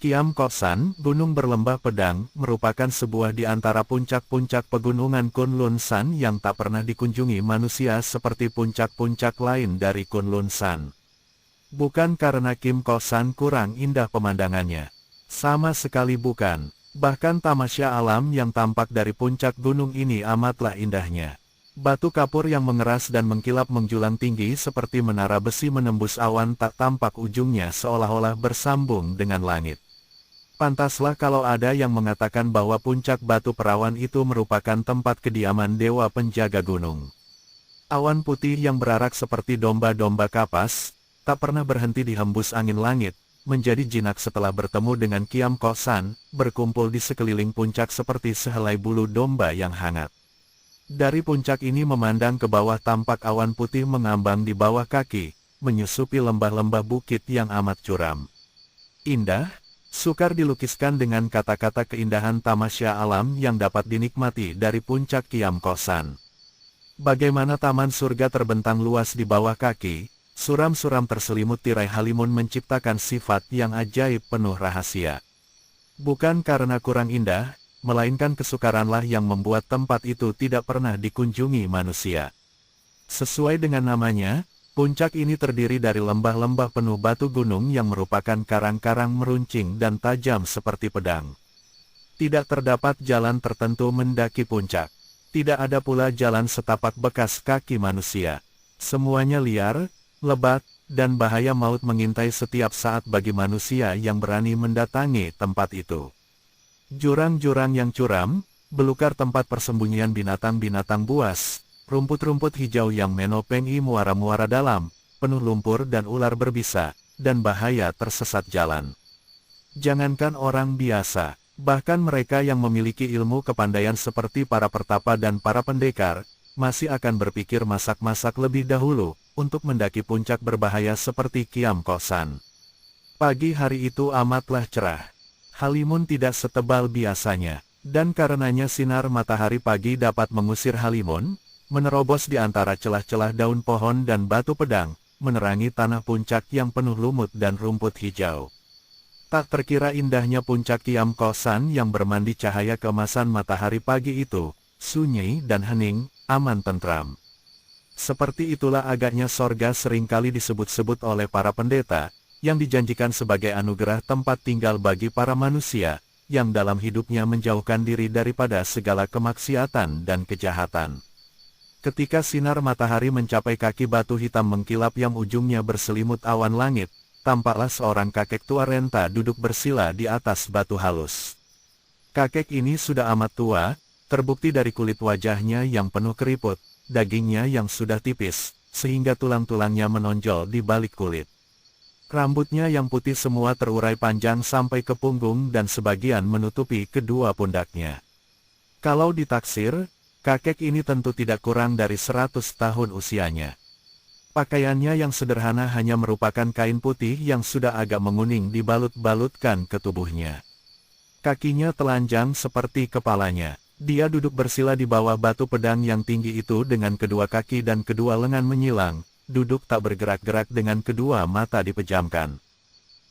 Kiam Koksan, Gunung Berlembah Pedang, merupakan sebuah di antara puncak-puncak pegunungan Kunlun San yang tak pernah dikunjungi manusia seperti puncak-puncak lain dari Kunlun San. Bukan karena Kim Koksan kurang indah pemandangannya. Sama sekali bukan. Bahkan tamasya alam yang tampak dari puncak gunung ini amatlah indahnya. Batu kapur yang mengeras dan mengkilap menjulang tinggi seperti menara besi menembus awan tak tampak ujungnya seolah-olah bersambung dengan langit. Pantaslah kalau ada yang mengatakan bahwa puncak Batu Perawan itu merupakan tempat kediaman dewa penjaga gunung. Awan putih yang berarak seperti domba-domba kapas, tak pernah berhenti dihembus angin langit, menjadi jinak setelah bertemu dengan Kiam Koksan, berkumpul di sekeliling puncak seperti sehelai bulu domba yang hangat. Dari puncak ini memandang ke bawah tampak awan putih mengambang di bawah kaki, menyusupi lembah-lembah bukit yang amat curam. Indah, sukar dilukiskan dengan kata-kata keindahan tamasya alam yang dapat dinikmati dari puncak Kiam Koksan. Bagaimana taman surga terbentang luas di bawah kaki, suram-suram terselimut tirai halimun menciptakan sifat yang ajaib penuh rahasia. Bukan karena kurang indah, melainkan kesukaranlah yang membuat tempat itu tidak pernah dikunjungi manusia. Sesuai dengan namanya, puncak ini terdiri dari lembah-lembah penuh batu gunung yang merupakan karang-karang meruncing dan tajam seperti pedang. Tidak terdapat jalan tertentu mendaki puncak. Tidak ada pula jalan setapak bekas kaki manusia. Semuanya liar, lebat, dan bahaya maut mengintai setiap saat bagi manusia yang berani mendatangi tempat itu. Jurang-jurang yang curam, belukar tempat persembunyian binatang-binatang buas, rumput-rumput hijau yang menopengi muara-muara dalam, penuh lumpur dan ular berbisa, dan bahaya tersesat jalan. Jangankan orang biasa, bahkan mereka yang memiliki ilmu kepandaian seperti para pertapa dan para pendekar, masih akan berpikir masak-masak lebih dahulu, untuk mendaki puncak berbahaya seperti Kiam Koksan. Pagi hari itu amatlah cerah. Halimun tidak setebal biasanya, dan karenanya sinar matahari pagi dapat mengusir halimun, menerobos di antara celah-celah daun pohon dan batu pedang, menerangi tanah puncak yang penuh lumut dan rumput hijau. Tak terkira indahnya puncak Kiam Koksan yang bermandi cahaya keemasan matahari pagi itu, sunyi dan hening, aman tentram. Seperti itulah agaknya sorga seringkali disebut-sebut oleh para pendeta, yang dijanjikan sebagai anugerah tempat tinggal bagi para manusia, yang dalam hidupnya menjauhkan diri daripada segala kemaksiatan dan kejahatan. Ketika sinar matahari mencapai kaki batu hitam mengkilap yang ujungnya berselimut awan langit, tampaklah seorang kakek tua renta duduk bersila di atas batu halus. Kakek ini sudah amat tua, terbukti dari kulit wajahnya yang penuh keriput, dagingnya yang sudah tipis, sehingga tulang-tulangnya menonjol di balik kulit. Rambutnya yang putih semua terurai panjang sampai ke punggung dan sebagian menutupi kedua pundaknya. Kalau ditaksir, kakek ini tentu tidak kurang dari 100 tahun usianya. Pakaiannya yang sederhana hanya merupakan kain putih yang sudah agak menguning dibalut-balutkan ke tubuhnya. Kakinya telanjang seperti kepalanya. Dia duduk bersila di bawah batu pedang yang tinggi itu dengan kedua kaki dan kedua lengan menyilang, duduk tak bergerak-gerak dengan kedua mata dipejamkan.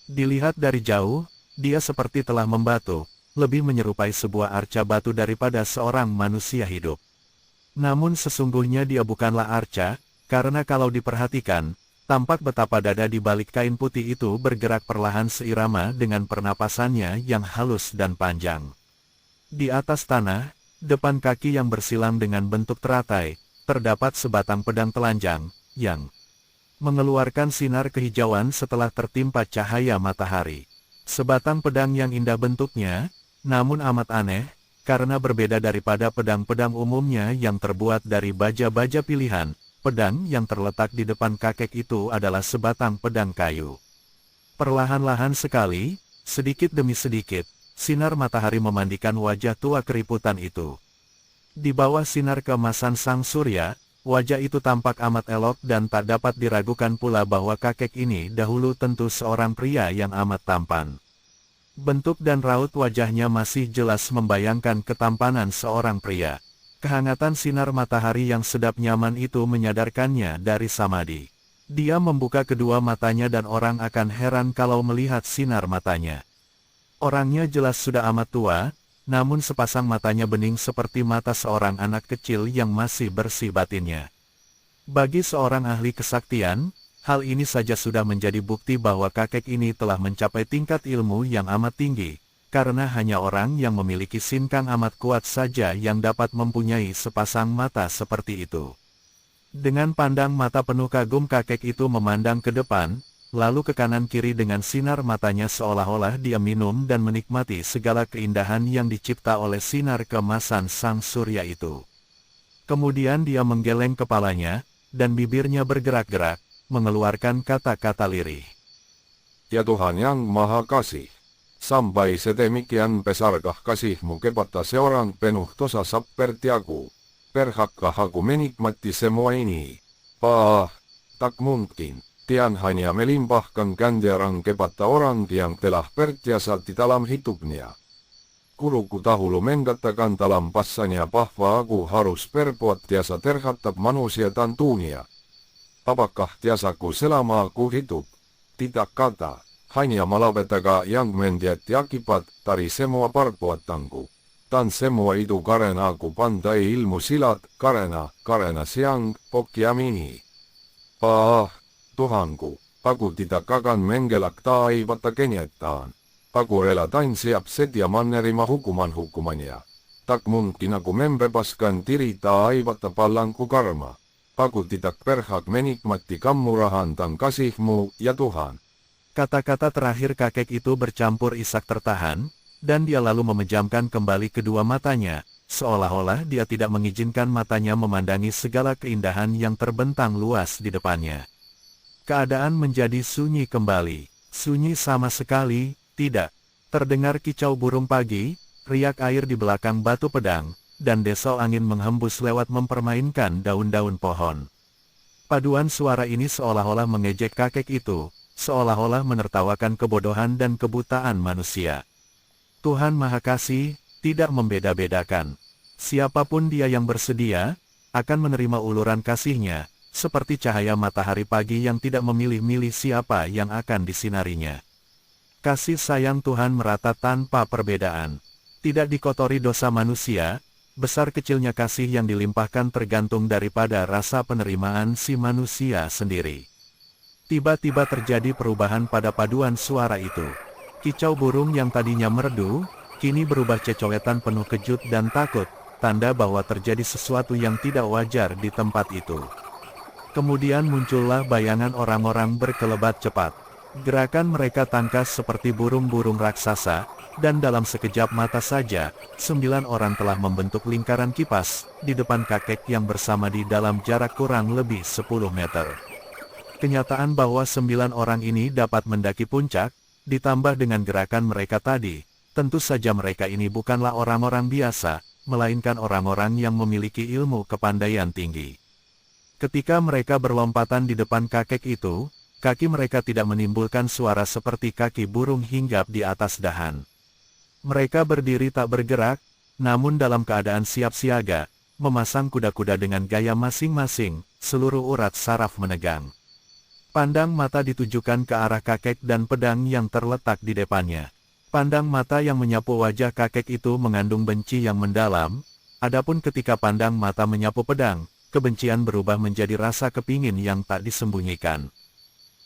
Dilihat dari jauh, dia seperti telah membatu, lebih menyerupai sebuah arca batu daripada seorang manusia hidup. Namun sesungguhnya dia bukanlah arca, karena kalau diperhatikan, tampak betapa dada di balik kain putih itu bergerak perlahan seirama dengan pernapasannya yang halus dan panjang. Di atas tanah, depan kaki yang bersilang dengan bentuk teratai, terdapat sebatang pedang telanjang, yang mengeluarkan sinar kehijauan setelah tertimpa cahaya matahari. Sebatang pedang yang indah bentuknya, namun amat aneh, karena berbeda daripada pedang-pedang umumnya yang terbuat dari baja-baja pilihan, pedang yang terletak di depan kakek itu adalah sebatang pedang kayu. Perlahan-lahan sekali, sedikit demi sedikit, sinar matahari memandikan wajah tua keriputan itu. Di bawah sinar keemasan sang surya, wajah itu tampak amat elok dan tak dapat diragukan pula bahwa kakek ini dahulu tentu seorang pria yang amat tampan. Bentuk dan raut wajahnya masih jelas membayangkan ketampanan seorang pria. Kehangatan sinar matahari yang sedap nyaman itu menyadarkannya dari samadi. Dia membuka kedua matanya dan orang akan heran kalau melihat sinar matanya. Orangnya jelas sudah amat tua, namun sepasang matanya bening seperti mata seorang anak kecil yang masih bersih batinnya. Bagi seorang ahli kesaktian, hal ini saja sudah menjadi bukti bahwa kakek ini telah mencapai tingkat ilmu yang amat tinggi, karena hanya orang yang memiliki sinkang amat kuat saja yang dapat mempunyai sepasang mata seperti itu. Dengan pandang mata penuh kagum kakek itu memandang ke depan, lalu ke kanan kiri dengan sinar matanya seolah-olah dia minum dan menikmati segala keindahan yang dicipta oleh sinar keemasan sang surya itu. Kemudian dia menggeleng kepalanya, dan bibirnya bergerak-gerak, mengeluarkan kata-kata lirih. Ya Tuhan yang Maha Kasih, sampai sedemikian besarkah kasihmu kepada seorang penuh dosa seperti aku? Berhakkah aku menikmati semua ini? Tak mungkin. Tian hanya melimpahkan ganjaran kepada orang yang telah berjasa di dalam hidupnya. Guruku dahulu mengatakan dalam pasanya bahwa aku harus berbuat jasa terhadap manusia dan dunia. Apakah jasaku selama aku hidup? Tidak kata, hanya malapetaka yang menjadi akibat dari semua perbuatanku. Dan semua itu karena aku pandai ilmu silat, karena siang pokiam ini. Tuhanku, aku tidak akan menggelak taivata kenyataan. Aku rela tain siap sedia menerima hukuman-hukumannya. Tak mungkin aku membebaskan diri taivata palangku karma. Aku tidak berhak menikmati kemurahan dan kasihmu, ya Tuhan. Kata-kata terakhir kakek itu bercampur isak tertahan, dan dia lalu memejamkan kembali kedua matanya, seolah-olah dia tidak mengizinkan matanya memandangi segala keindahan yang terbentang luas di depannya. Keadaan menjadi sunyi kembali. Sunyi sama sekali, tidak. Terdengar kicau burung pagi, riak air di belakang batu pedang, dan desau angin menghembus lewat mempermainkan daun-daun pohon. Paduan suara ini seolah-olah mengejek kakek itu, seolah-olah menertawakan kebodohan dan kebutaan manusia. Tuhan Maha Kasih, tidak membeda-bedakan. Siapapun dia yang bersedia, akan menerima uluran kasih-Nya, seperti cahaya matahari pagi yang tidak memilih-milih siapa yang akan disinarinya. Kasih sayang Tuhan merata tanpa perbedaan. Tidak dikotori dosa manusia, besar kecilnya kasih yang dilimpahkan tergantung daripada rasa penerimaan si manusia sendiri. Tiba-tiba terjadi perubahan pada paduan suara itu. Kicau burung yang tadinya merdu, kini berubah cecowetan penuh kejut dan takut, tanda bahwa terjadi sesuatu yang tidak wajar di tempat itu. Kemudian muncullah bayangan orang-orang berkelebat cepat. Gerakan mereka tangkas seperti burung-burung raksasa, dan dalam sekejap mata saja, 9 orang telah membentuk lingkaran kipas, di depan kakek yang bersama di dalam jarak kurang lebih 10 meter. Kenyataan bahwa 9 orang ini dapat mendaki puncak, ditambah dengan gerakan mereka tadi, tentu saja mereka ini bukanlah orang-orang biasa, melainkan orang-orang yang memiliki ilmu kepandaian tinggi. Ketika mereka berlompatan di depan kakek itu, kaki mereka tidak menimbulkan suara seperti kaki burung hinggap di atas dahan. Mereka berdiri tak bergerak, namun dalam keadaan siap siaga, memasang kuda-kuda dengan gaya masing-masing, seluruh urat saraf menegang. Pandang mata ditujukan ke arah kakek dan pedang yang terletak di depannya. Pandang mata yang menyapu wajah kakek itu mengandung benci yang mendalam, adapun ketika pandang mata menyapu pedang, kebencian berubah menjadi rasa kepingin yang tak disembunyikan.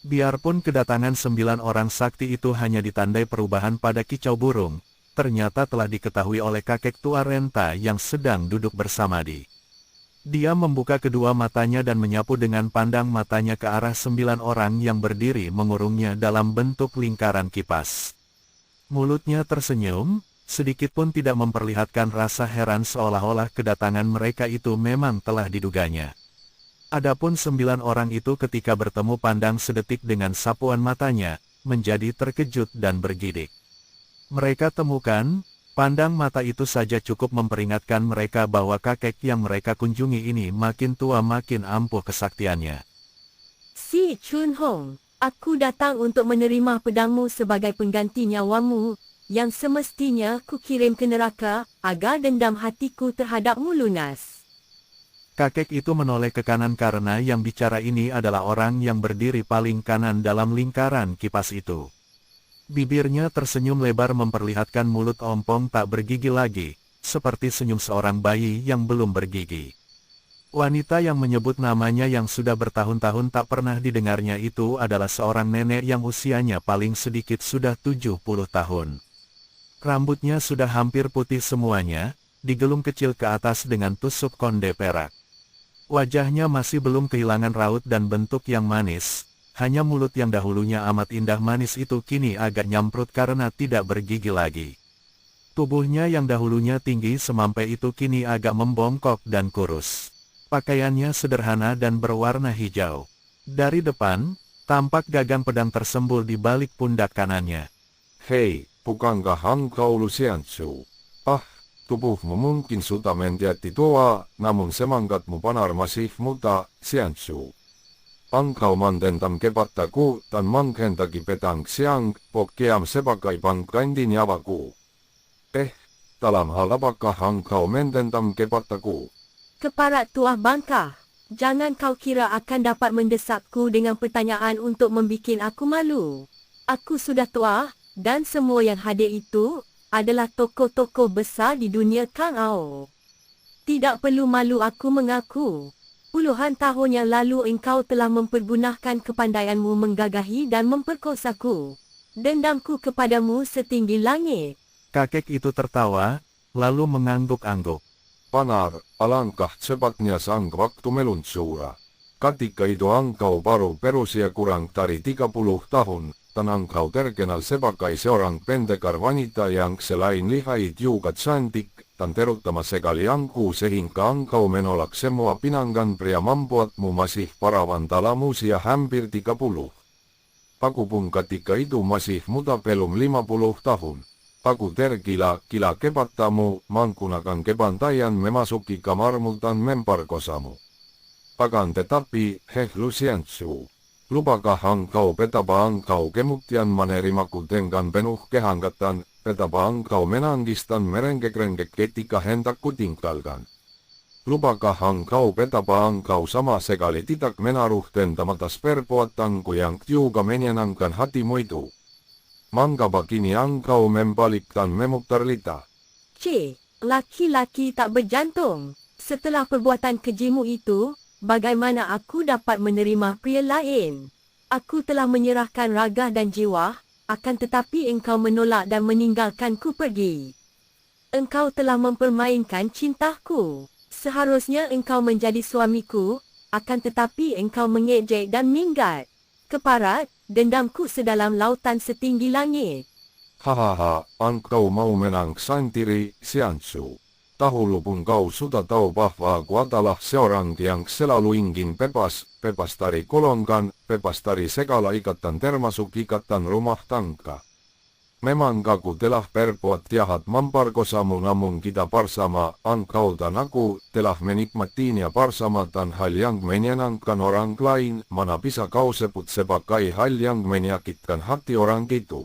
Biarpun kedatangan 9 orang sakti itu hanya ditandai perubahan pada kicau burung, ternyata telah diketahui oleh kakek tua renta yang sedang duduk bersamadi. Dia membuka kedua matanya dan menyapu dengan pandang matanya ke arah 9 orang yang berdiri mengurungnya dalam bentuk lingkaran kipas. Mulutnya tersenyum, sedikitpun tidak memperlihatkan rasa heran seolah-olah kedatangan mereka itu memang telah diduganya. Adapun 9 orang itu ketika bertemu pandang sedetik dengan sapuan matanya, menjadi terkejut dan bergidik. Mereka temukan, pandang mata itu saja cukup memperingatkan mereka bahwa kakek yang mereka kunjungi ini makin tua makin ampuh kesaktiannya. Si Chun Hong, aku datang untuk menerima pedangmu sebagai pengganti nyawamu, yang semestinya ku kirim ke neraka, agar dendam hatiku terhadapmu lunas. Kakek itu menoleh ke kanan karena yang bicara ini adalah orang yang berdiri paling kanan dalam lingkaran kipas itu. Bibirnya tersenyum lebar memperlihatkan mulut ompong tak bergigi lagi, seperti senyum seorang bayi yang belum bergigi. Wanita yang menyebut namanya yang sudah bertahun-tahun tak pernah didengarnya itu adalah seorang nenek yang usianya paling sedikit sudah 70 tahun. Rambutnya sudah hampir putih semuanya, digelung kecil ke atas dengan tusuk konde perak. Wajahnya masih belum kehilangan raut dan bentuk yang manis, hanya mulut yang dahulunya amat indah manis itu kini agak nyamprut karena tidak bergigi lagi. Tubuhnya yang dahulunya tinggi semampai itu kini agak membongkok dan kurus. Pakaiannya sederhana dan berwarna hijau. Dari depan, tampak gagang pedang tersembul di balik pundak kanannya. Hei, bukankah engkau Luciancu? Ah, tubuhmu mungkin sudah menjadi tua, namun semangatmu panar masih muda, Xiancu. Engkau mendendam kepadanya dan menghendaki pedang siang, pokeam sebagai pengganti nyawaku. Dalam hal apakah engkau mendendam kepadaku? Keparat tuah bangka, jangan kau kira akan dapat mendesakku dengan pertanyaan untuk membikin aku malu. Aku sudah tua, dan semua yang hadir itu adalah tokoh-tokoh besar di dunia Kang Ao. Tidak perlu malu aku mengaku. Puluhan tahun yang lalu engkau telah mempergunakan kepandaianmu menggagahi dan memperkosaku. Dendamku kepadamu setinggi langit. Kakek itu tertawa, lalu mengangguk-angguk. Panar, alangkah cepatnya sang waktu meluncur. Ketika itu engkau baru berusia kurang dari 30 tahun, dan engkau terkenal sebagai seorang pendekar wanita yang selain lihai juga cantik, dan terutama sekali angku sehingga engkau menolak semua pinangan pria membuatmu masih perawan dalam usia hampir 30. Aku pun ketika itu masih muda belum 50 tahun. Aku tergila-gila kepadamu, menggunakan kepandaian memasuki kamarmu dan memperkosamu. Akan tetapi, Luciancu, lupakah engkau betapa engkau kemudian menerimaku dengan penuh kehangatan, betapa engkau menangis dan merengek-rengek ketika hendak kutinggalkan. Lupakah engkau betapa engkau sama sekali tidak menaruh dendam atas perbuatanku yang juga menyenangkan hatimu itu. Mengapa kini engkau membalik dan memutar lidah? Laki-laki tak berjantung. Setelah perbuatan kejimu itu, bagaimana aku dapat menerima pria lain? Aku telah menyerahkan raga dan jiwa, akan tetapi engkau menolak dan meninggalkanku pergi. Engkau telah mempermainkan cintaku. Seharusnya engkau menjadi suamiku, akan tetapi engkau mengejek dan minggat. Keparat, dendamku sedalam lautan setinggi langit. Hahaha, engkau mau menang sendiri, Xiancu. Dahulu pun kau sudah tahu bahwa aku adalah seorang yang selalu ingin bebas dari golongan, bebas dari segala ikatan termasuk ikatan rumah tangga. Memang aku telah berbuat jahat memperkosamu namun kita bersama, engkau dan aku, telah menikmatinya bersama dan hal yang menyenangkan orang lain, mana bisa kau sebut sebagai hal yang menyakitkan hati orang itu.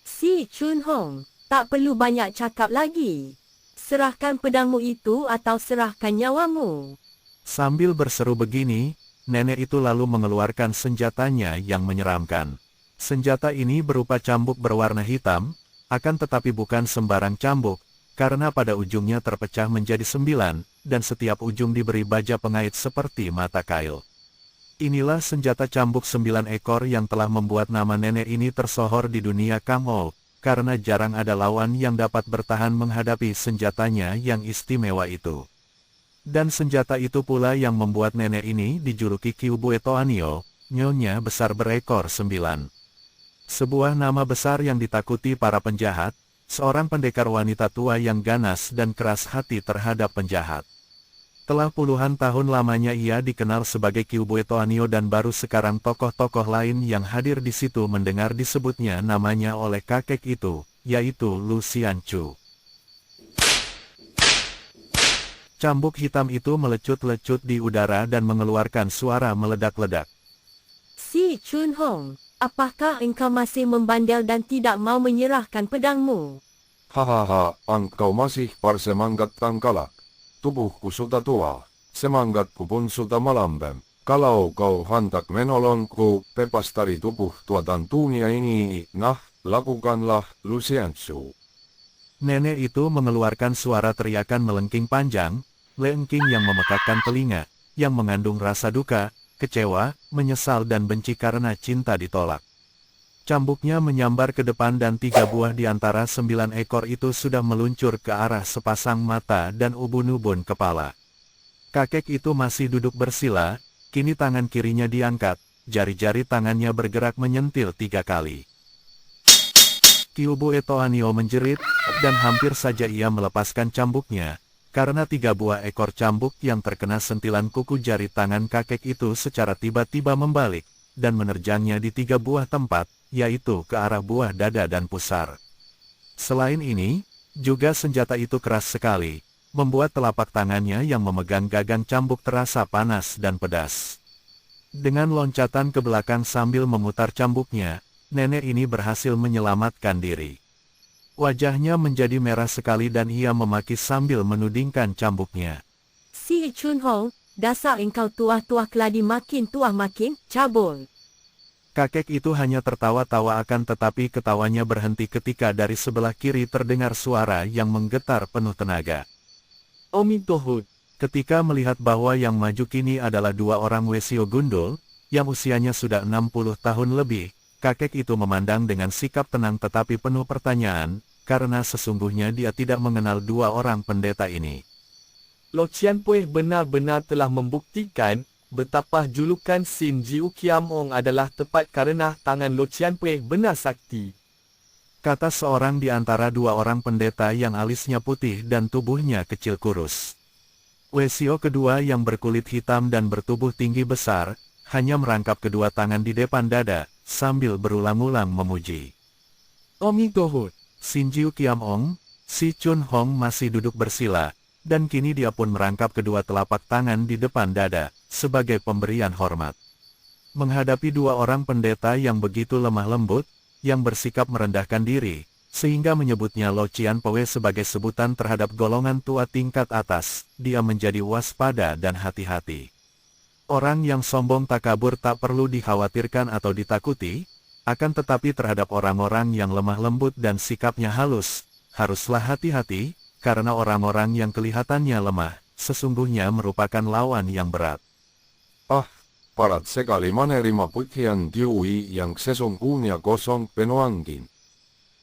Si Chun Hong, tak perlu banyak cakap lagi. Serahkan pedangmu itu atau serahkan nyawamu. Sambil berseru begini, nenek itu lalu mengeluarkan senjatanya yang menyeramkan. Senjata ini berupa cambuk berwarna hitam, akan tetapi bukan sembarang cambuk, karena pada ujungnya terpecah menjadi 9, dan setiap ujung diberi baja pengait seperti mata kail. Inilah senjata cambuk 9 ekor yang telah membuat nama nenek ini tersohor di dunia Kang Ao, karena jarang ada lawan yang dapat bertahan menghadapi senjatanya yang istimewa itu. Dan senjata itu pula yang membuat nenek ini dijuluki Kyubue Toanio, nyonya besar berekor 9. Sebuah nama besar yang ditakuti para penjahat, seorang pendekar wanita tua yang ganas dan keras hati terhadap penjahat. Telah puluhan tahun lamanya ia dikenal sebagai Kyubue Toanio dan baru sekarang tokoh-tokoh lain yang hadir di situ mendengar disebutnya namanya oleh kakek itu, yaitu Luciancu. Cambuk hitam itu melecut-lecut di udara dan mengeluarkan suara meledak-ledak. Si Chun Hong, apakah engkau masih membandel dan tidak mau menyerahkan pedangmu? Hahaha, engkau masih bersemangat dan galak. Tubuhku sudah tua, semangatku pun sudah melambat. Kalau kau hendak menolongku bebas dari tubuh tua dan dunia ini, nah, lakukanlah, Luciansu. Nenek itu mengeluarkan suara teriakan melengking panjang, lengking yang memekakkan telinga, yang mengandung rasa duka, kecewa, menyesal dan benci karena cinta ditolak. Cambuknya menyambar ke depan dan 3 buah di antara 9 ekor itu sudah meluncur ke arah sepasang mata dan ubun-ubun kepala. Kakek itu masih duduk bersila, kini tangan kirinya diangkat, jari-jari tangannya bergerak menyentil 3 kali. Kyuubu Etoanio menjerit, dan hampir saja ia melepaskan cambuknya, karena 3 buah ekor cambuk yang terkena sentilan kuku jari tangan kakek itu secara tiba-tiba membalik, dan menerjangnya di 3 buah tempat, yaitu ke arah buah dada dan pusar. Selain ini, juga senjata itu keras sekali, membuat telapak tangannya yang memegang gagang cambuk terasa panas dan pedas. Dengan loncatan ke belakang sambil memutar cambuknya, nenek ini berhasil menyelamatkan diri. Wajahnya menjadi merah sekali dan ia memaki sambil menudingkan cambuknya. Si Chun Hong, dasar engkau tuah-tuah keladi makin tuah makin cabul. Kakek itu hanya tertawa-tawa akan tetapi ketawanya berhenti ketika dari sebelah kiri terdengar suara yang menggetar penuh tenaga. Omitohut. Ketika melihat bahwa yang maju kini adalah 2 orang Wesio gundul, yang usianya sudah 60 tahun lebih, kakek itu memandang dengan sikap tenang tetapi penuh pertanyaan, karena sesungguhnya dia tidak mengenal 2 orang pendeta ini. Lo Cianpue benar-benar telah membuktikan betapa julukan Sin Jiu Kiam Ong adalah tepat karena tangan Lo Cianpue benar sakti. Kata seorang di antara 2 orang pendeta yang alisnya putih dan tubuhnya kecil kurus. Wesio kedua yang berkulit hitam dan bertubuh tinggi besar, hanya merangkap kedua tangan di depan dada, sambil berulang-ulang memuji. Omitohut. Sin Jiu Kiam Ong, si Chun Hong masih duduk bersila, dan kini dia pun merangkap kedua telapak tangan di depan dada, sebagai pemberian hormat. Menghadapi 2 orang pendeta yang begitu lemah lembut, yang bersikap merendahkan diri, sehingga menyebutnya Lo Cianpue sebagai sebutan terhadap golongan tua tingkat atas, dia menjadi waspada dan hati-hati. Orang yang sombong takabur tak perlu dikhawatirkan atau ditakuti, akan tetapi terhadap orang-orang yang lemah lembut dan sikapnya halus, haruslah hati-hati, karena orang-orang yang kelihatannya lemah, sesungguhnya merupakan lawan yang berat. Parat sekali menerima pujian Tiui yang sesungguhnya kosong penuh angin.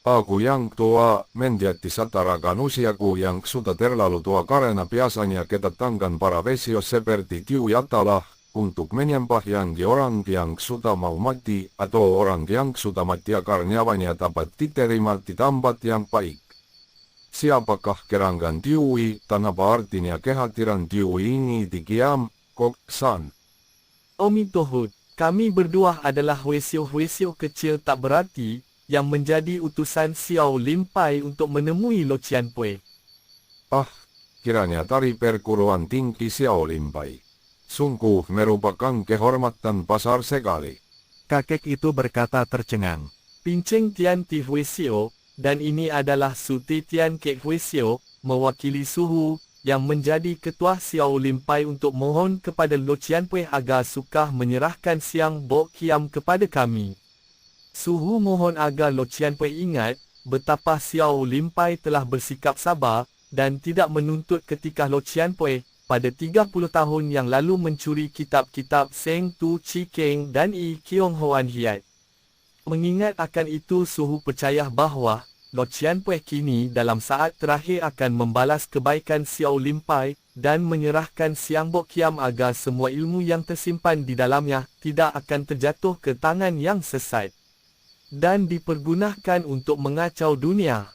Aku yang tua menjadi satarakan usiaku yang sudah terlalu tua karena biasanya kedatangan para Wesio seperti Tiui adalah untuk menyembah orang yang sudah mau mati atau orang yang sudah mati agar nyawanya dapat diterima di tempat yang baik. Siapakah gerangan Tiui dan apa artinya kehadiran Tiui ini di Kiam Kok San? Omitohut. Kami berdua adalah Wesio-Wesio kecil tak berarti, yang menjadi utusan Xiao Limpai untuk menemui Lo Cianpue. Kiranya dari perguruan tinggi Xiao Limpai. Sungguh merupakan kehormatan besar sekali. Kakek itu berkata tercengang. Pinceng Tian Ti Wesio, dan ini adalah Suti Tian Kek Wesio, mewakili Suhu, yang menjadi ketua Xiao Limpai untuk mohon kepada Lo Cianpue agar sukah menyerahkan Siang Bok Kiam kepada kami. Suhu mohon agar Lo Cianpue ingat, betapa Xiao Limpai telah bersikap sabar, dan tidak menuntut ketika Lo Cianpue, pada 30 tahun yang lalu mencuri kitab-kitab Seng Tu Chi Keng dan I Kiong Hoan Hiat. Mengingat akan itu Suhu percaya bahawa, Lo Cianpue kini dalam saat terakhir akan membalas kebaikan Xiao Limpai, dan menyerahkan Siang Bok Kiam agar semua ilmu yang tersimpan di dalamnya, tidak akan terjatuh ke tangan yang sesat dan dipergunakan untuk mengacau dunia.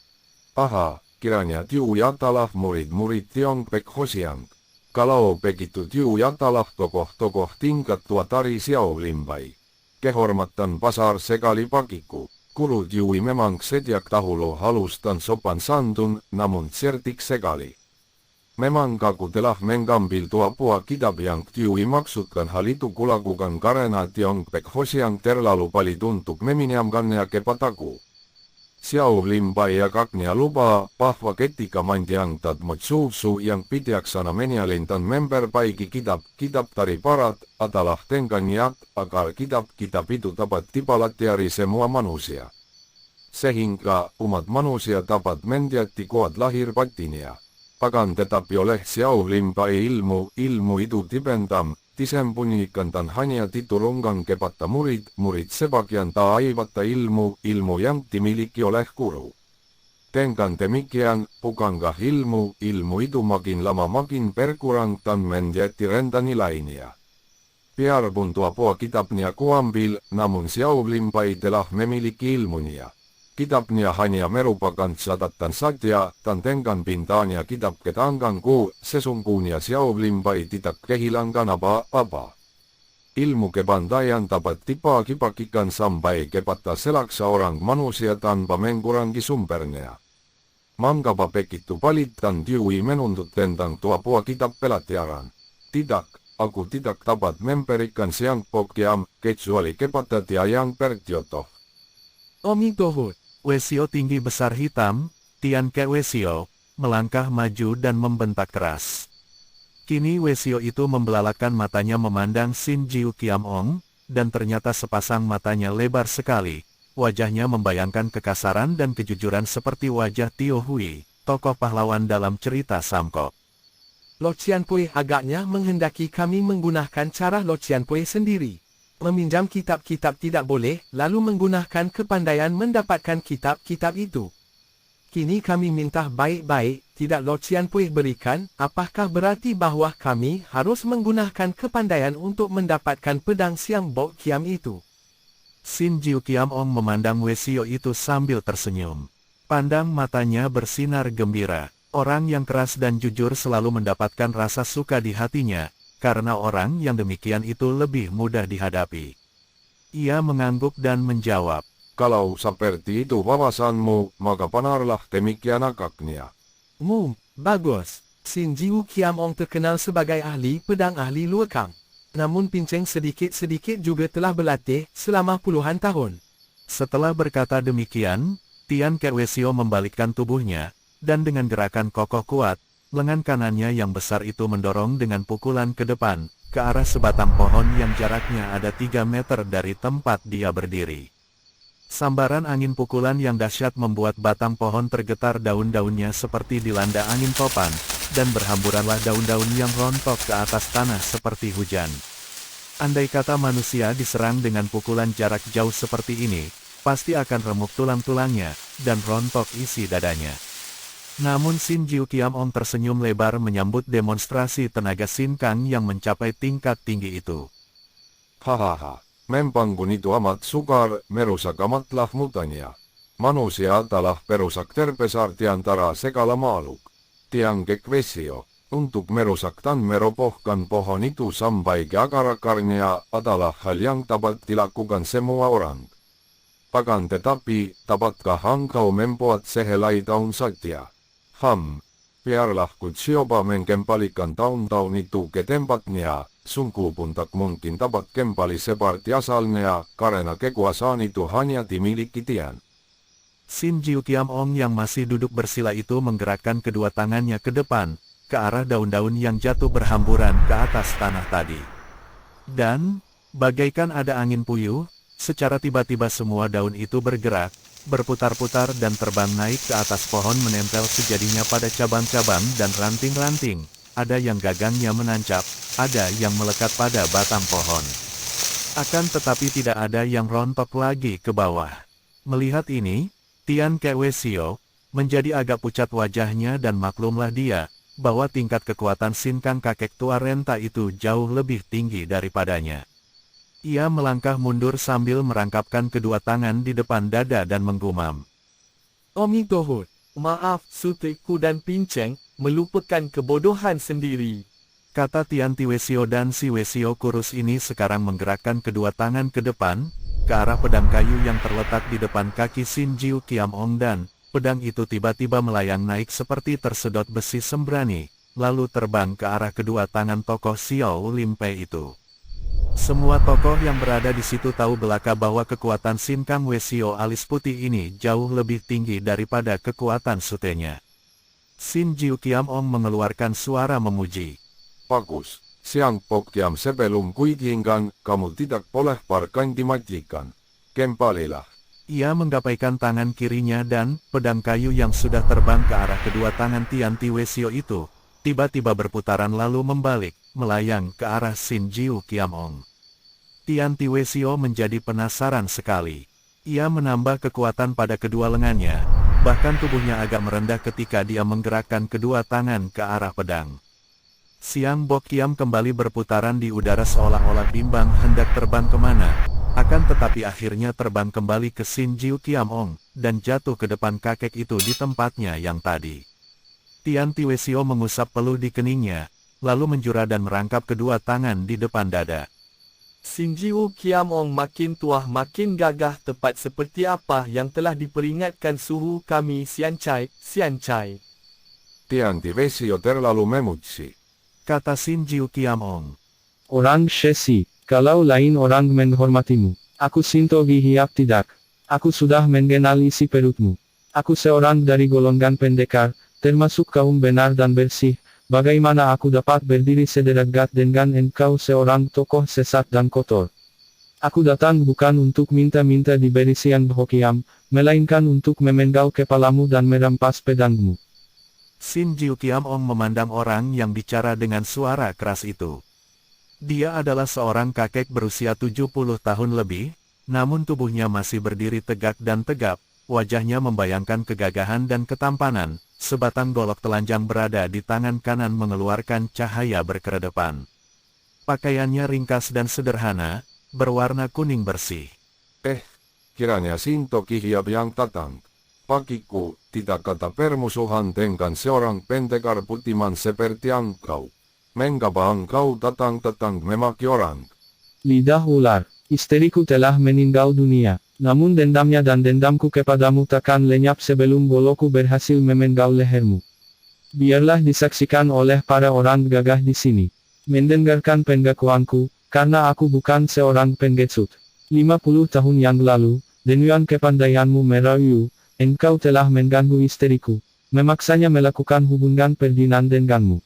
Kiranya Tiui adalah murid-murid Tiong Pek Hosiang. Kalau begitu Tiui adalah tokoh-tokoh tingkat tua dari Xiao Limpai. Kehormatan besar sekali bagiku. Guru Tiui memang sejak dahulu halus dan sopan santun, namun cerdik sekali. Memang aku telah mengambil 2 buah kitab yang Tiui maksudkan. Hal itu kulakukan karena Tiong Pek Hosiang terlalu pelit untuk meminjamkannya kepadaku. Xiao Limpai agaknya lupa bahwa ketika mendiangkat susu yang bijaksana menyalin dan memperbaiki kitab-kitab dari barat adalah dengan niat agar kitab-kitab itu dapat dipelajari semua manusia. sehingga umat manusia dapat menjadi kuat lahir batinnya. Pagan tetapi oleh Xiao Limpai ilmu itu dipendam, disembunyikan dan hanya diturunkan kepada murid sebagian taibata ilmu yang dimiliki oleh guru. Dengan demikian, bukankah ilmu itu makin lama makin berkurang dan menjadi rendah nilainya. Biarpun tua buah kitabnya kuambil, namun Xiao Limpai telah memiliki ilmunya. Kitabnya hanya merupakan catatan saja, dan dengan pintanya kitab ketangkanku, sesungguhnya Xiao Limpai tidak kehilangan apa-apa. Ilmu kepandaian dapat dibagi-bagikan sampai kepada selaksa orang manusia tanpa mengurangi sumbernya. Mengapa begitu pelit dan Dewey menuntut tentang tua buah kitab pelajaran? Tidak, aku tidak dapat memberikan siang pokiam, kecuali kepada dia yang berjodoh. Omi Tohut. Wesio tinggi besar hitam, Tian Ke Wesio, melangkah maju dan membentak keras. Kini Wesio itu membelalakan matanya memandang Sin Jiu Kiam Ong, dan ternyata sepasang matanya lebar sekali. Wajahnya membayangkan kekasaran dan kejujuran seperti wajah Tio Hui, tokoh pahlawan dalam cerita Samkok. Lo Cian Pui agaknya menghendaki kami menggunakan cara Lo Cian Pui sendiri. Meminjam kitab-kitab tidak boleh, lalu menggunakan kepandaian mendapatkan kitab-kitab itu. Kini kami minta baik-baik, tidak Lo Cian Pui berikan, apakah berarti bahwa kami harus menggunakan kepandaian untuk mendapatkan pedang Siang Bok Kiam itu? Sin Jiu Kiam Ong memandang Wesio itu sambil tersenyum. Pandang matanya bersinar gembira. Orang yang keras dan jujur selalu mendapatkan rasa suka di hatinya, karena orang yang demikian itu lebih mudah dihadapi. Ia mengangguk dan menjawab, Kalau seperti itu wawasanmu, maka benarlah demikian agaknya. Bagus. Sin Jiu Kiam Ong terkenal sebagai ahli pedang ahli luekang. Namun pinceng sedikit-sedikit juga telah berlatih selama puluhan tahun. Setelah berkata demikian, Tian Ke Wesio membalikkan tubuhnya, dan dengan gerakan kokoh kuat, lengan kanannya yang besar itu mendorong dengan pukulan ke depan, ke arah sebatang pohon yang jaraknya ada 3 meter dari tempat dia berdiri. Sambaran angin pukulan yang dahsyat membuat batang pohon tergetar daun-daunnya seperti dilanda angin topan, dan berhamburanlah daun-daun yang rontok ke atas tanah seperti hujan. Andai kata manusia diserang dengan pukulan jarak jauh seperti ini, pasti akan remuk tulang-tulangnya, dan rontok isi dadanya. Namun Sin Jiu Kiam Ong tersenyum lebar menyambut demonstrasi tenaga Sin Kang yang mencapai tingkat tinggi itu. Hahaha, memang itu amat sukar, merusak amatlah mutanya. Manusia adalah perusak terbesar di antara segala makhluk. Tiang Ke Wesio, untuk merusak dan merobohkan pohon itu sampai ke akar-akarnya adalah hal yang dapat dilakukan semua orang. Bahkan tetapi, dapatkah engkau membuat sehelai daun saja? Biarlah ku coba mengembalikan tahun-tahun itu ke tempatnya, sungguh pun tak mungkin dapat kembali seperti asalnya, karena kekuasaan itu hanya dimiliki Tian. Sin Jiu Kiam Ong yang masih duduk bersila itu menggerakkan kedua tangannya ke depan, ke arah daun-daun yang jatuh berhamburan ke atas tanah tadi. Dan, bagaikan ada angin puyuh, secara tiba-tiba semua daun itu bergerak, berputar-putar dan terbang naik ke atas pohon menempel sejadinya pada cabang-cabang dan ranting-ranting, ada yang gagangnya menancap, ada yang melekat pada batang pohon. Akan tetapi tidak ada yang rontok lagi ke bawah. Melihat ini, Tian Ke Wesio menjadi agak pucat wajahnya dan maklumlah dia, bahwa tingkat kekuatan Sin Kang kakek tua renta itu jauh lebih tinggi daripadanya. Ia melangkah mundur sambil merangkapkan kedua tangan di depan dada dan menggumam. Omi Tohut, maaf Suteku dan Pinceng, melupakan kebodohan sendiri. Kata Tian Ti Wesio dan si Wesio kurus ini sekarang menggerakkan kedua tangan ke depan, ke arah pedang kayu yang terletak di depan kaki Sin Jiu Kiam Ong dan, pedang itu tiba-tiba melayang naik seperti tersedot besi sembrani, lalu terbang ke arah kedua tangan tokoh Xiao Limpai itu. Semua tokoh yang berada di situ tahu belaka bahwa kekuatan Sin Kang Wesio alis putih ini jauh lebih tinggi daripada kekuatan sutenya. Sin Jiu Kiam Ong mengeluarkan suara memuji. Bagus, Siang Bok Kiam sebelum kuizinkan, kamu tidak boleh berganti majikan. Kembalilah. Ia menggapaikan tangan kirinya dan pedang kayu yang sudah terbang ke arah kedua tangan Tian Tiwesio itu, tiba-tiba berputaran lalu membalik, melayang ke arah Sin Jiu Kiamong. Tian Tiwesio menjadi penasaran sekali. Ia menambah kekuatan pada kedua lengannya, bahkan tubuhnya agak merendah ketika dia menggerakkan kedua tangan ke arah pedang. Siang Bok Kiam kembali berputaran di udara seolah-olah bimbang hendak terbang kemana. Akan tetapi akhirnya terbang kembali ke Sin Jiu Kiamong, dan jatuh ke depan kakek itu di tempatnya yang tadi. Tian Tiwesio mengusap peluh di keningnya, lalu menjura dan merangkap kedua tangan di depan dada. Sin Jiu Kiamong makin tua makin gagah tepat seperti apa yang telah diperingatkan suhu kami Sian Chai. Tian Tiwesio terlalu memutsi. Kata Sin Jiu Kiamong. Orang Shesi, kalau lain orang menghormatimu, aku Sinto Gihiap tidak. Aku sudah mengenal isi perutmu. Aku seorang dari golongan pendekar, termasuk kaum benar dan bersih. Bagaimana aku dapat berdiri sederajat dengan engkau seorang tokoh sesat dan kotor? Aku datang bukan untuk minta-minta diberi Siang Bhokiam, melainkan untuk memenggal kepalamu dan merampas pedangmu. Sin Jiu Kiamong memandang orang yang bicara dengan suara keras itu. Dia adalah seorang kakek berusia 70 tahun lebih, namun tubuhnya masih berdiri tegak dan tegap, wajahnya membayangkan kegagahan dan ketampanan, sebatang golok telanjang berada di tangan kanan mengeluarkan cahaya berkeredepan. Pakaiannya ringkas dan sederhana, berwarna kuning bersih. Kiranya Sinto Gihiap yang datang. Bagiku, tidak kata permusuhan dengan seorang pendekar putiman seperti engkau. Mengapa engkau datang-datang memaki orang? Lidah ular, istriku telah meninggal dunia. Namun dendamnya dan dendamku kepadamu takkan lenyap sebelum golokku berhasil memenggal lehermu. Biarlah disaksikan oleh para orang gagah di sini. Mendengarkan pengakuanku, karena aku bukan seorang pengecut. 50 tahun yang lalu, dengan kepandaianmu merayu, engkau telah mengganggu istriku, memaksanya melakukan hubungan perdinan denganmu.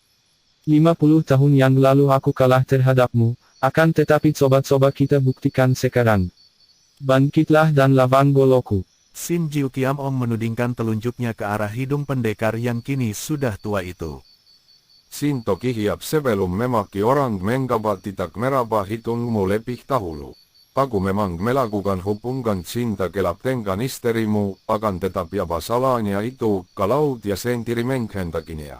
50 tahun yang lalu aku kalah terhadapmu, akan tetapi coba-coba kita buktikan sekarang. Bangkitlah dan lawan golokku. Sin Jiu Kiamong menudingkan telunjuknya ke arah hidung pendekar yang kini sudah tua itu. Sinto Gihiap sebelum memaki orang mengapa tidak meraba hidungmu lebih dahulu. Aku memang melakukan hubungan cinta gelap dengan istrimu, akan tetapi apa salahnya itu kalau dia sendiri menghendakinya.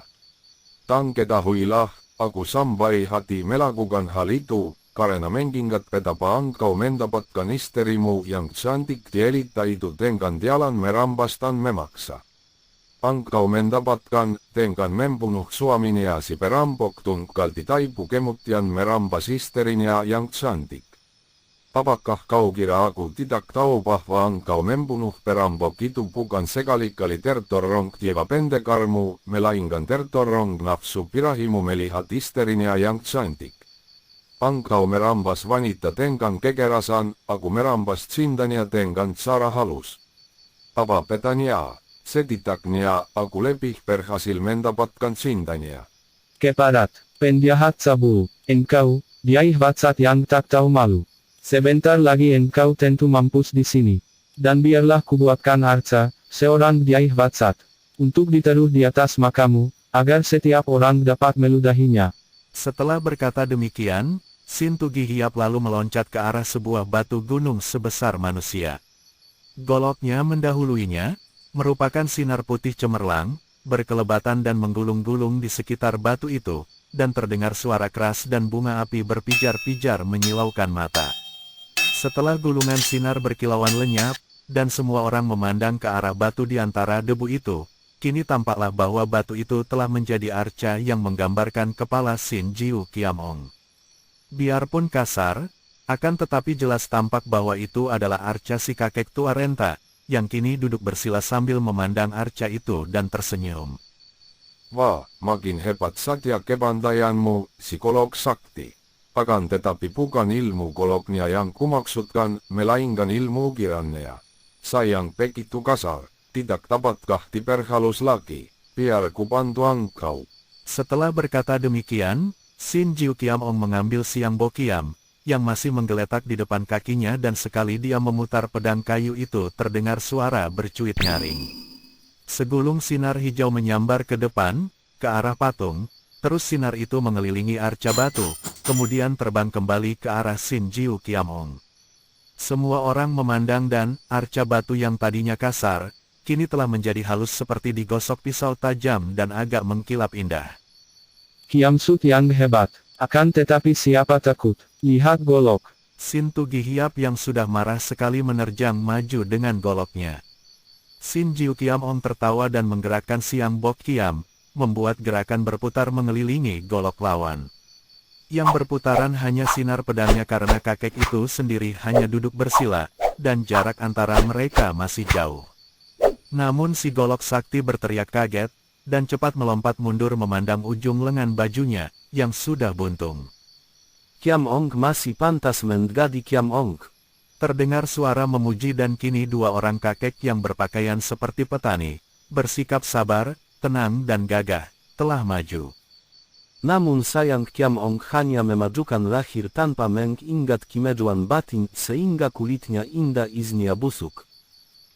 Dan ketahuilah, aku sampai hati melakukan hal itu, karena mengingat betapa engkau mendapatkan istrimu yang cantik jelita itu dengan jalan merampas dan memaksa. Engkau mendapatkan dengan membunuh suaminya si perampok tunggal ditaipu kemudian merampas istrinya yang cantik. Apakah kau kira aku tidak tahu bahwa engkau membunuh perampok itu bukan sekali-kali tertolong jiwa pendekarmu, melainkan tertolong nafsu birahimu melihat istrinya yang cantik. Engkau merampas wanita dengan kekerasan, aku merampas cintanya dengan cara halus. Apa petanya? Setidaknya aku lebih berhasil mendapatkan cintanya. Keparat, penjahat sabul, engkau, Diai Watsat yang tak tahu malu. Sebentar lagi engkau tentu mampus di sini. Dan biarlah kubuatkan arca, seorang Diai Watsat, untuk ditaruh di atas makamu, agar setiap orang dapat meludahinya. Setelah berkata demikian, Sin Gihiap lalu meloncat ke arah sebuah batu gunung sebesar manusia. Goloknya mendahuluinya, merupakan sinar putih cemerlang, berkelebatan dan menggulung-gulung di sekitar batu itu, dan terdengar suara keras dan bunga api berpijar-pijar menyilaukan mata. Setelah gulungan sinar berkilauan lenyap, dan semua orang memandang ke arah batu di antara debu itu, kini tampaklah bahwa batu itu telah menjadi arca yang menggambarkan kepala Sin Jiu Kiamong. Biarpun kasar, akan tetapi jelas tampak bahwa itu adalah arca si kakek tua renta, yang kini duduk bersila sambil memandang arca itu dan tersenyum. Wah, makin hebat saja kepandaianmu, psikolog sakti. Akan tetapi bukan ilmu goloknya yang kumaksudkan, melainkan ilmu kiranya. Sayang begitu kasar, tidak dapatkah diperhalus lagi, biar ku bantu engkau. Setelah berkata demikian, Sin Jiu Kiamong mengambil Siang Bokiam, yang masih menggeletak di depan kakinya dan sekali dia memutar pedang kayu itu terdengar suara bercuit nyaring. Segulung sinar hijau menyambar ke depan, ke arah patung, terus sinar itu mengelilingi arca batu, kemudian terbang kembali ke arah Sin Jiu Kiamong. Semua orang memandang dan arca batu yang tadinya kasar, kini telah menjadi halus seperti digosok pisau tajam dan agak mengkilap indah. Kiamsut yang hebat. Akan tetapi siapa takut? Lihat golok. Sin Tugihiap yang sudah marah sekali menerjang maju dengan goloknya. Sin Jiu Kiamong tertawa dan menggerakkan Siang Bok Kiam, membuat gerakan berputar mengelilingi golok lawan. Yang berputaran hanya sinar pedangnya karena kakek itu sendiri hanya duduk bersila, dan jarak antara mereka masih jauh. Namun si golok sakti berteriak kaget, dan cepat melompat mundur memandang ujung lengan bajunya, yang sudah buntung. Kiamong masih pantas menjadi Kiamong. Terdengar suara memuji dan kini dua orang kakek yang berpakaian seperti petani, bersikap sabar, tenang dan gagah, telah maju. Namun sayang Kiamong hanya memajukan lahir tanpa mengingat kemajuan batin sehingga kulitnya indah iznia busuk.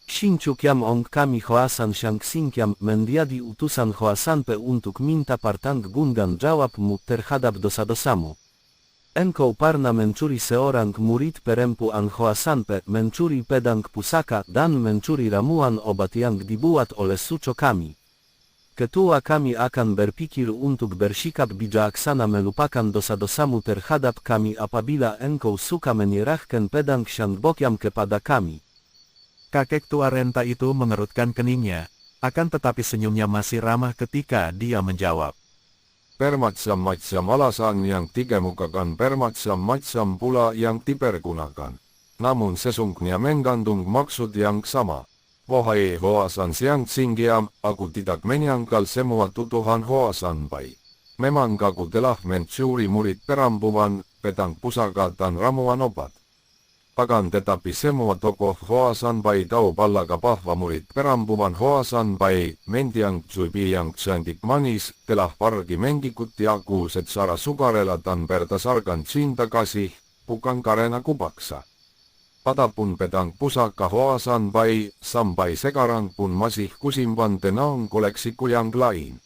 Shinchu Kiamong kami Hoasan Shang Xinkiam menjadi utusan Hoasanpe untuk minta partang gungan jawabmu terhadap dosa-dosamu. Engkau pernah mencuri seorang murid perempuan Hoasanpe, mencuri pedang pusaka dan mencuri ramuan obat yang dibuat oleh suco kami. Ketua kami akan berpikir untuk bersikap bijaksana melupakan dosa-dosamu terhadap kami apabila engkau suka menyerahkan pedang Shan Bokyam kepada kami. Kakek tua renta itu mengerutkan keningnya, akan tetapi senyumnya masih ramah ketika dia menjawab. Bermacam-macam alasan yang dikemukakan, bermacam-macam pula yang dipergunakan. Namun sesungguhnya mengandung maksud yang sama. Wahai Hoasan Siang Xinkiam, aku tidak menyangkal semua tuduhan Hoasan Pai. Memang aku telah mencuri murid perempuan, pedang pusaka dan ramuan obat. Akan tetapi semua tokoh Hoasan Pai tahu palaka bahwa murid perempuan Hoasan Pai, mendiang Cuipi yang cantik manis, telah pergi mengikuti aku secara sukarela dan berdasarkan cinta kasih, bukan karena kupaksa. Adapun pedang pusaka Hoasan Pai, sampai sekarang pun masih kusimpan tenang koleksiku yang lain.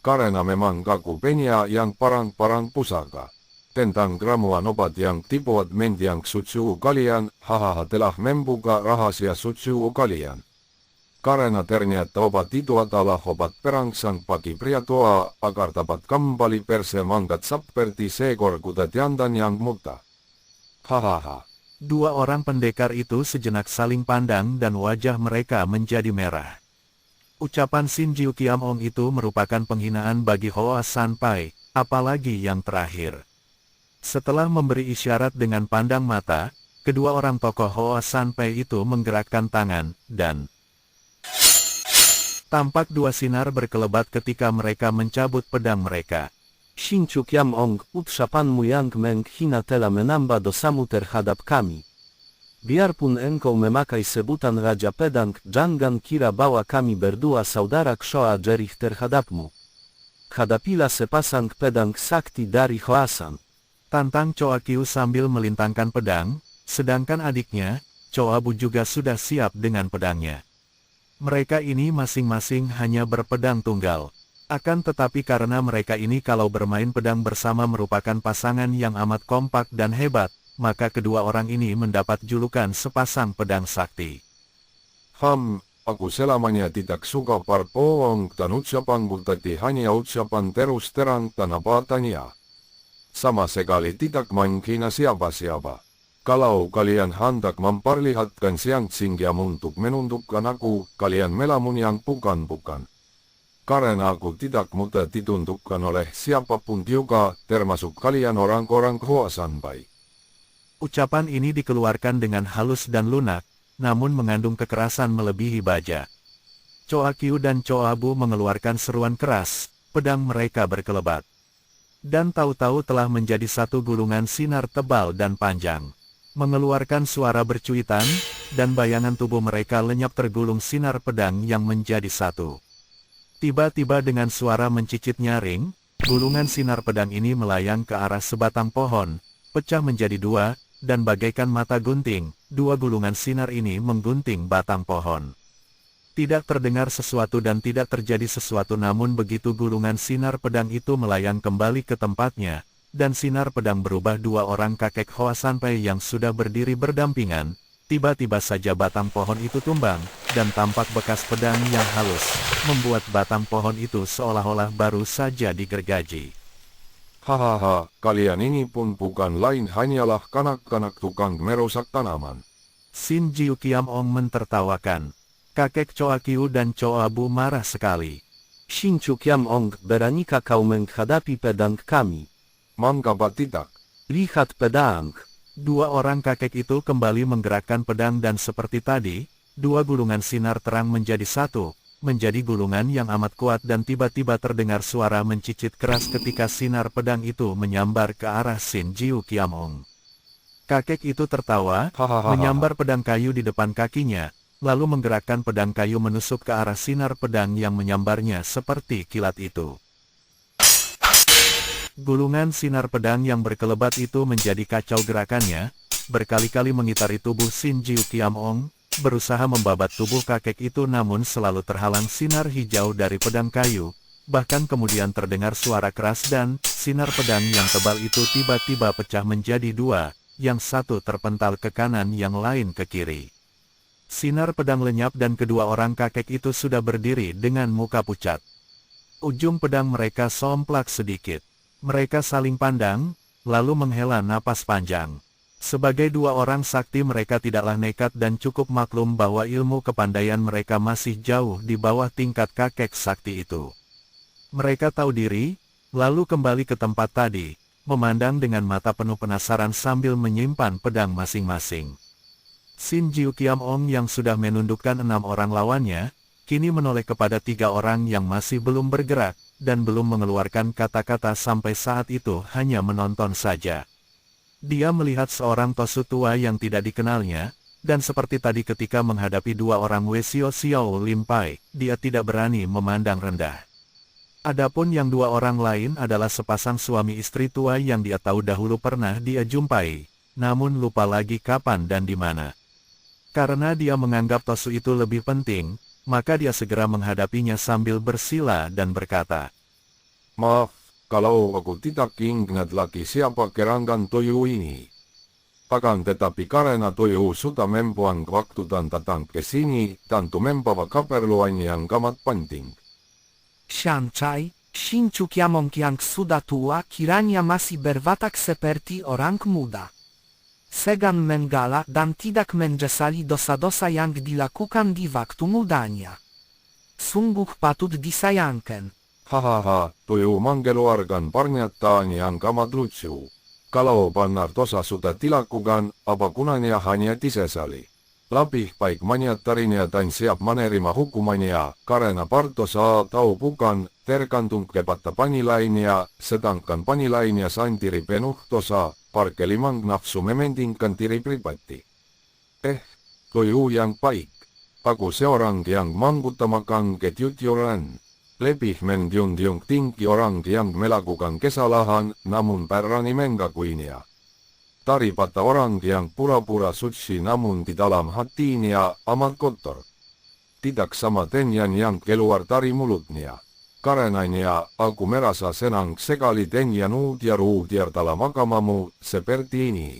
Karena memang aku penia yang parang-parang pusaka. Tentang ramuan obat yang dibuat mendiang sucu kalian, hahaha telah membuka rahasia sucu kalian. Karena ternyata obat itu adalah obat perangsang bagi pria tua, agar dapat kembali bersemangat seperti seekor kuda jantan yang muda. Hahaha. Dua orang pendekar itu sejenak saling pandang dan wajah mereka menjadi merah. Ucapan Sin Jiu Kiamong itu merupakan penghinaan bagi Hoasan Pai, apalagi yang terakhir. Setelah memberi isyarat dengan pandang mata, kedua orang tokoh Hoasan Pai itu menggerakkan tangan, dan tampak dua sinar berkelebat ketika mereka mencabut pedang mereka. Shinchu Kiamong, ucapanmu yang menghina telah menambah dosamu terhadap kami. Biarpun engkau memakai sebutan Raja Pedang, jangan kira bahwa kami berdua saudara Kshoa jerih terhadapmu. Hadapilah sepasang pedang sakti dari Hoasan. Tantang Choa Kiu sambil melintangkan pedang, sedangkan adiknya, Choa Bu juga sudah siap dengan pedangnya. Mereka ini masing-masing hanya berpedang tunggal. Akan tetapi karena mereka ini kalau bermain pedang bersama merupakan pasangan yang amat kompak dan hebat, maka kedua orang ini mendapat julukan sepasang pedang sakti. Aku selamanya tidak suka berbohong dan ucapanku tadi hanya ucapan terus terang dan apa adanya. Sama sekali tidak menghina siapa-siapa. Kalau kalian hendak memperlihatkan Siang Xinkiam untuk menundukkan aku, kalian melamun yang bukan-bukan. Karena aku tidak mudah ditundukkan oleh siapapun juga, termasuk kalian orang-orang Hoasan Pai. Ucapan ini dikeluarkan dengan halus dan lunak, namun mengandung kekerasan melebihi baja. Choa Kiu dan Choa Bu mengeluarkan seruan keras, pedang mereka berkelebat. Dan tahu-tahu telah menjadi satu gulungan sinar tebal dan panjang. Mengeluarkan suara bercuitan, dan bayangan tubuh mereka lenyap tergulung sinar pedang yang menjadi satu. Tiba-tiba dengan suara mencicit nyaring, gulungan sinar pedang ini melayang ke arah sebatang pohon, pecah menjadi dua, dan bagaikan mata gunting, dua gulungan sinar ini menggunting batang pohon. Tidak terdengar sesuatu dan tidak terjadi sesuatu, namun begitu gulungan sinar pedang itu melayang kembali ke tempatnya, dan sinar pedang berubah, dua orang kakek Hoa Sanpai yang sudah berdiri berdampingan, tiba-tiba saja batang pohon itu tumbang, dan tampak bekas pedang yang halus, membuat batang pohon itu seolah-olah baru saja digergaji. Hahaha, kalian ini pun bukan lain hanyalah kanak-kanak tukang merusak tanaman. Sin Jiu Kiam Ong mentertawakan. Kakek Choa Kiu dan Choa Bu marah sekali. Shin Chu Kiam Ong, beranika kau menghadapi pedang kami? Mengapa tidak? Lihat pedang. Dua orang kakek itu kembali menggerakkan pedang dan seperti tadi, dua gulungan sinar terang menjadi satu, menjadi gulungan yang amat kuat, dan tiba-tiba terdengar suara mencicit keras ketika sinar pedang itu menyambar ke arah Sin Jiu Kiam Ong. Kakek itu tertawa, menyambar pedang kayu di depan kakinya, lalu menggerakkan pedang kayu menusuk ke arah sinar pedang yang menyambarnya seperti kilat itu. Gulungan sinar pedang yang berkelebat itu menjadi kacau gerakannya, berkali-kali mengitari tubuh Sin Jiu Kiam Ong, berusaha membabat tubuh kakek itu, namun selalu terhalang sinar hijau dari pedang kayu. Bahkan kemudian terdengar suara keras dan sinar pedang yang tebal itu tiba-tiba pecah menjadi dua, yang satu terpental ke kanan, yang lain ke kiri. Sinar pedang lenyap dan kedua orang kakek itu sudah berdiri dengan muka pucat. Ujung pedang mereka somplak sedikit. Mereka saling pandang, lalu menghela napas panjang. Sebagai dua orang sakti, mereka tidaklah nekat dan cukup maklum bahwa ilmu kepandaian mereka masih jauh di bawah tingkat kakek sakti itu. Mereka tahu diri, lalu kembali ke tempat tadi, memandang dengan mata penuh penasaran sambil menyimpan pedang masing-masing. Sin Jiu Kiam Ong yang sudah menundukkan 6 orang lawannya, kini menoleh kepada 3 orang yang masih belum bergerak, dan belum mengeluarkan kata-kata sampai saat itu, hanya menonton saja. Dia melihat seorang tosu tua yang tidak dikenalnya, dan seperti tadi ketika menghadapi dua orang Wesio Xiao Limpai, dia tidak berani memandang rendah. Adapun yang dua orang lain adalah sepasang suami istri tua yang dia tahu dahulu pernah dia jumpai, namun lupa lagi kapan dan di mana. Karena dia menganggap tosu itu lebih penting, maka dia segera menghadapinya sambil bersila dan berkata, "Maaf, kalau aku tidak ingat lagi siapa gerangan Toyo ini. Akan tetapi karena Toyo sudah membuang waktu dan datang ke sini, tentu membawa keperluan yang amat penting." Siancai, Shin Chu Kiam Ong yang sudah tua kiranya masih berwatak seperti orang muda. Segan menggala dan tidak menyesali dosa-dosa yang dilakukan di waktu mudanya. Sungguh patut disayangkan. Hahaha, Toyo mengeluarkan pernyataan yang amat lucu. Kalau benar dosa sudah dilakukan, apa gunanya hanya disesali? Lebih baik menyadarinya dan siap menerima hukumannya, karena berdosa atau bukan, tergantung kepada penilaiannya, sedangkan penilaiannya sendiri penuh dosa, perkelimang nafsu mementingkan diri pribadi. Toyo yang baik. Aku seorang yang mengutamakan kejujuran. Lebih menjunjung tinggi orang yang melakukan kesalahan, namun berani mengakuinya. Daripada orang yang pura-pura suci namun di dalam hatinya amat kotor. Tidak sama dengan yang keluar dari mulutnya. Karenanya, aku merasa senang sekali dengan ujar-ujar dalam agamamu seperti ini.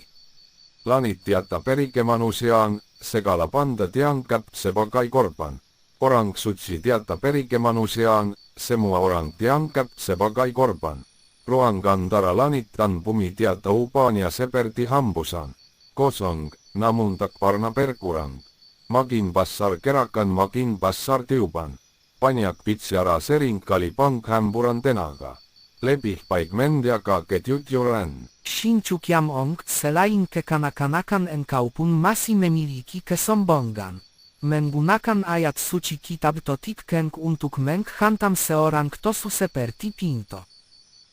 Langit tiada peri kemanusiaan, segala benda dianggap sebagai korban. Orang suci tiada peri kemanusiaan, semua orang dianggap sebagai korban. Ruang antara langit dan bumi tiada upahnya seperti hembusan. Kosong, namun tak pernah berkurang. Makin besar gerakan makin besar tiupan. Banyak bicara seringkali penghamburan tenaga. Lebih baik menjaga kejujuran. Shin Chu Kiam Ong, selain kekanak-kanakan engkau pun masih memiliki kesombongan. Menggunakan ayat suci kitab Totik Keng untuk menghantam seorang tosu seperti Pinto.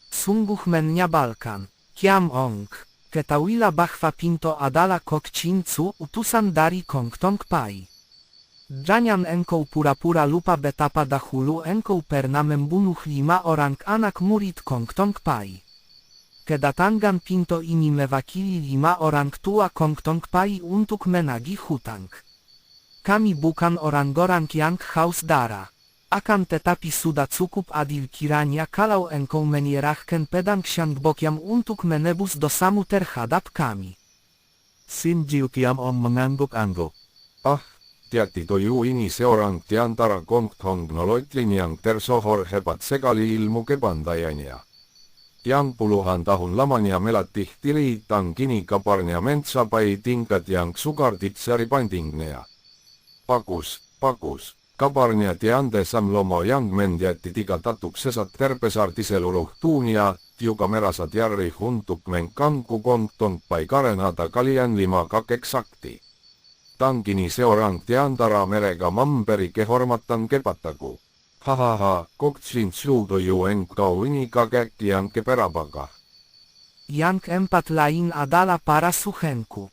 Sungguh menyebalkan. Kiam Ong, ketahuilah bahwa Pinto adalah Kok Chin Tzu, utusan dari Kong Tong Pai. Jangan engkau pura-pura lupa betapa dahulu engkau pernah membunuh 5 orang anak murid Kong Tong Pai. Kedatangan pinto ini mewakili 5 orang tua Kong Tong Pai untuk menagih hutang. Kami bukan orang-orang yang haus darah. Akan tetapi sudah cukup adil kiranya kalau engkau menyerahkan pedang Xiang Bokyam untuk menebus dosamu terhadap kami. Sin Jiu Kiam Ong mengangguk-angguk. Tiatti Toju ini seorang di antara Kong Tong Noloitlin yang tersohor hebat sekali ilmu kepandaiannya. Yang puluhan tahun lamanya melatih diri kini kabarnya mencapai tingkat yang sukar dicari bandingnya. Bagus. Kabarnya tiante Samlomo yang menjadi 3 tatuk sesat terbesar di seluruh dunia, juga merasa tiari untuk mengganggu Kong Tong Pai karena kalian 5 kakek sakti. Kini seorang di antara mereka memberi kehormatan kepadaku. Hahaha, Kokchin Sudoyu engkau ini kakek yang keberapakah? Yang keempat lain adalah para suhenku.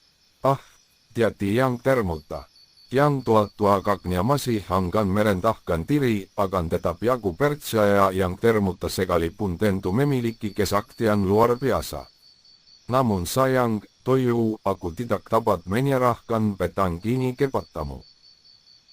Tiati yang termuta. Yang tua-tua kaknya masih enggan merendahkan diri, akan tetapi aku percaya yang termuta sekalipun tentu memiliki kesaktian luar biasa. Namun sayang, Toyu, aku tidak dapat menyerahkan pedang ini kepadamu.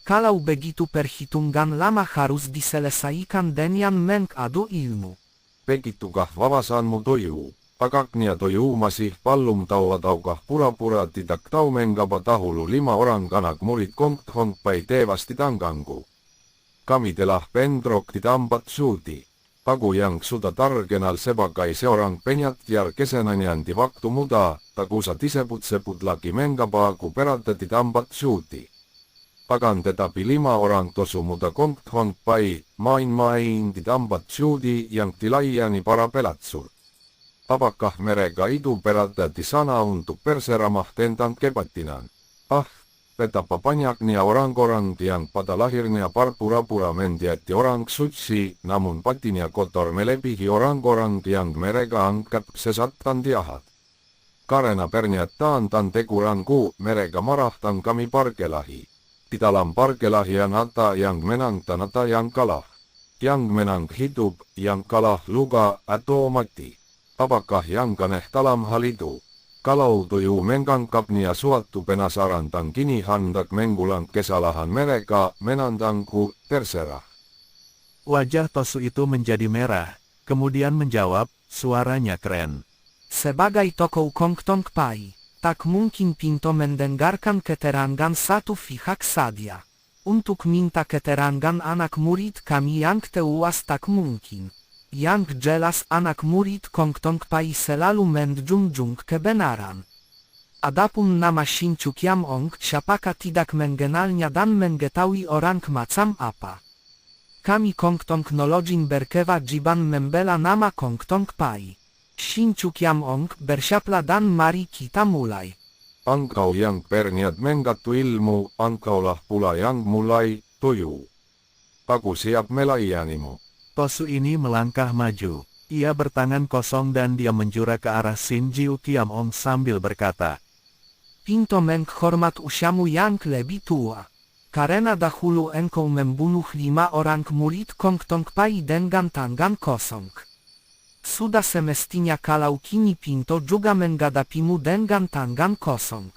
Kalau begitu perhitungan lama harus diselesaikan dengan mengadu ilmu. Begitukah wawasanmu Toyu? Kakaknya Toyu masih belum tahu ataukah pura-pura tidak tahu mengapa dahulu 5 orang anak murid Kong Tong Pai tewas di tanganku. Kami telah bentrok di tempat suci. Aku yang sudah terkenal sebagai seorang penyatir kesenian di waktu muda, tak usah disebut-sebut lagi mengapa aku berada di tempat suci. Akan tetapi 5 orang tosu muda Kong Tong Pai main-main di tempat suci yang dilayani para pelatsur. Apakah mereka itu berada di sana untuk berceramah tentang kebatinan? Betapa banyaknya orang-orang yang pada lahirnya pura-pura menjadi orang suci, namun batinnya kotor melebihi orang-orang yang mereka anggap sesat dan jahat. Karena pernyataan dan teguranku, mereka marah dan kami perkelahi. Di dalam perkelahian ada yang menang dan ada yang kalah. Yang menang hidup, yang kalah luka atau mati. Apakah yang aneh dalam hal itu? Kalau Toyu menganggapnya suatu penasaran dan kini hendak mengulang kesalahan mereka, menantangku, terserah. Wajah Tosu itu menjadi merah, kemudian menjawab, suaranya keren. Sebagai tokoh Kong Tong Pai, tak mungkin pinto mendengarkan keterangan satu pihak saja. Untuk minta keterangan anak murid kami yang tewas tak mungkin. Yang jelas anak murid Kong Tong Pai selalu menjunjung kebenaran. Adapun nama Sin Jiu Kiam Ong siapakah tidak mengenalnya dan mengetahui orang macam apa. Kami Kong Tong Nolojin berkewajiban membela nama Kong Tong Pai. Sin Jiu Kiam Ong bersiaplah dan mari kita mulai. Engkau yang berniat menggatu ilmu, engkaulah pula yang mulai, Toyu. Aku siap melayanimu. Tosu ini melangkah maju. Ia bertangan kosong dan dia menjura ke arah Sin Jiu Kiam Ong sambil berkata, Pinto menghormat usiamu yang lebih tua. Karena dahulu engkau membunuh 5 orang murid Kong Tong Pai dengan tangan kosong. Sudah semestinya kalau kini Pinto juga menghadapimu dengan tangan kosong.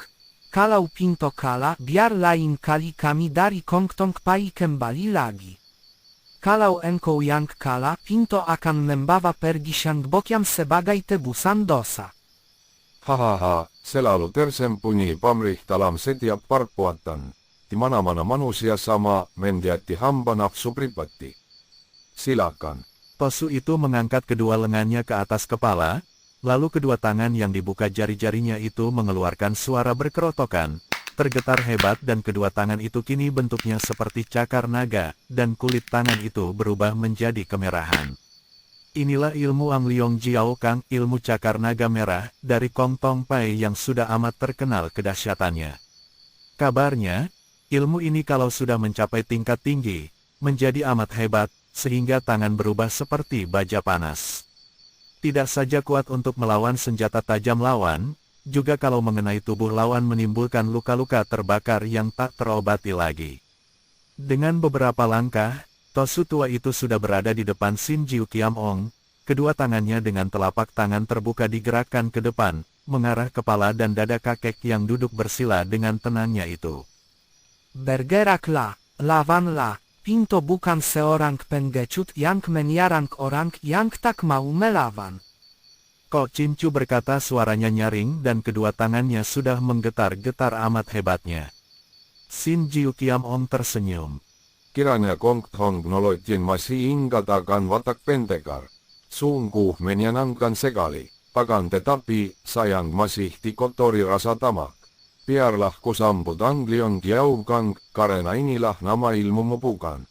Kalau Pinto kalah, biar lain kali kami dari Kong Tong Pai kembali lagi. Kalau engkau yang kalah, Pinto akan membawa pergi Xiang Bokyam sebagai tebusan dosa. Hahaha, selalu tersembunyi pamrih dalam setiap perbuatan. Di mana-mana manusia sama menjadi hamba nafsu pribadi. Silakan. Tosu itu mengangkat kedua lengannya ke atas kepala, lalu kedua tangan yang dibuka jari-jarinya itu mengeluarkan suara berkerotokan. Tergetar hebat dan kedua tangan itu kini bentuknya seperti cakar naga, dan kulit tangan itu berubah menjadi kemerahan. Inilah ilmu Ang Leong Jiao Kang, ilmu cakar naga merah, dari Kong Tong Pai yang sudah amat terkenal kedahsyatannya. Kabarnya, ilmu ini kalau sudah mencapai tingkat tinggi, menjadi amat hebat, sehingga tangan berubah seperti baja panas. Tidak saja kuat untuk melawan senjata tajam lawan, juga kalau mengenai tubuh lawan menimbulkan luka-luka terbakar yang tak terobati lagi. Dengan beberapa langkah, Tosu tua itu sudah berada di depan Sin Jiu Kiam Ong, Kedua tangannya dengan telapak tangan terbuka digerakkan ke depan, mengarah kepala dan dada kakek yang duduk bersila dengan tenangnya itu. Bergeraklah, lawanlah, pinto bukan seorang pengecut yang menyerang orang yang tak mau melawan. Kok Cincu berkata suaranya nyaring dan kedua tangannya sudah menggetar-getar amat hebatnya. Sin Jiu Kiam Ong tersenyum. Kiranya Kong Tong noloitin masih ingkatakan watak pentekar. Sungguh menyenangkan sekali. Pakan tetapi, sayang masih dikotori rasa tamak. Biarlah ku sambut Anglion Kiau Kang, karena inilah nama ilmumu bukan.